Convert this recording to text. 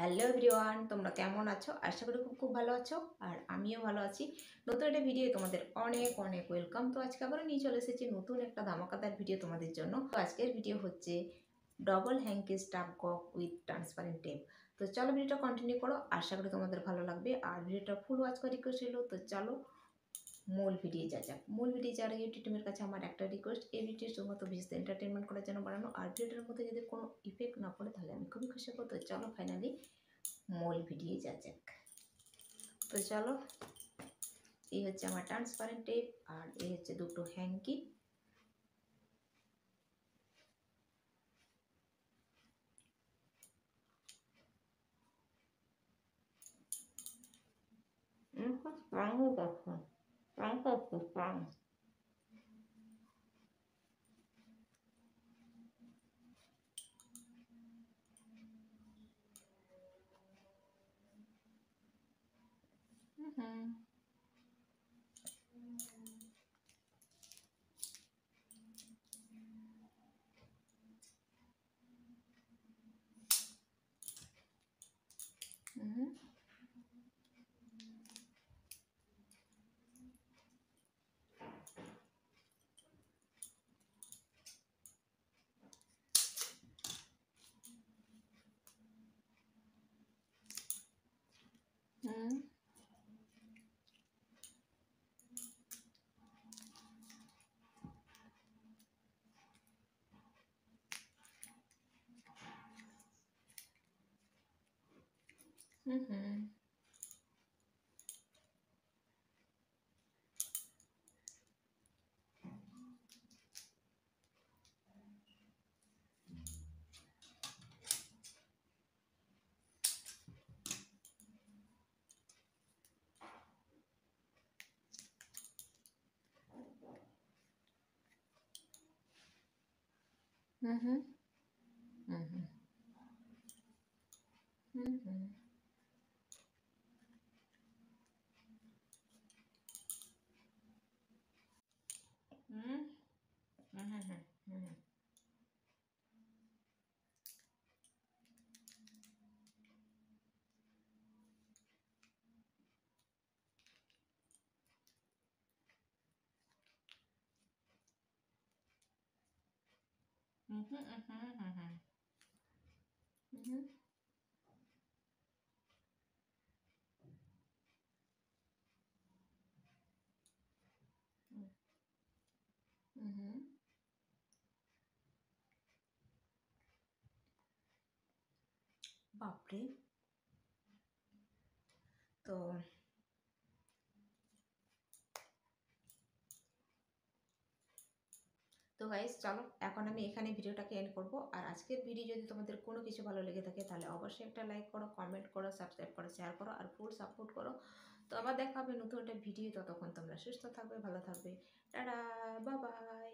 Hello everyone, তোমরা কেমন আছো? আশা করি খুব ভালো আছো। আর আমিও ভালো আছি। নতুন একটা ভিডিও তোমাদের অনেক অনেক ওয়েলকাম। তো আজকে আবার নিয়ে চলে এসেছি নতুন একটা ধামাকাদার ভিডিও তোমাদের জন্য। তো আজকের ভিডিও হচ্ছে double hanky stuff cock with transparent tape. তো চলো ভিডিওটা কন্টিনিউ করো, আশা করি তোমাদের ভালো লাগবে। আর ভিডিওটা ফুল ওয়াচ করে রিকোয়েস্ট ছিল। তো চলো মূল ভিডিও যাক। মূল ভিডিও যাওয়ার আগে টিমের কাছে আমার একটা রিকোয়েস্ট, এই ভিডিও শুধুমাত্র বিশেষ এন্টারটেনমেন্ট করার জন্য বানানো। আর ভিডিওটার মধ্যে যদি কোনো ইফেক্ট না পড়ে তাহলে আমি খুবই খুশি হবো। তো চলো ফাইনালি মূল ভিডিও যাক। তো চলো, এই হচ্ছে আমার ট্রান্সপারেন্ট টেপ আর এই হচ্ছে দুটো হ্যাঙ্কি। বাপরে। তো তো গাইস চলো, এখন আমি এখানে ভিডিওটাকে এন্ড করব। আর আজকের ভিডিও যদি তোমাদের কোনো কিছু ভালো লেগে থাকে তাহলে অবশ্যই একটা লাইক করো, কমেন্ট করো, সাবস্ক্রাইব করো, শেয়ার করো আর ফুল সাপোর্ট করো। তো আবার দেখা হবে নতুন একটা ভিডিও। ততক্ষণ তোমরা সুস্থ থাকবে, ভালো থাকবে। Tata, bye bye.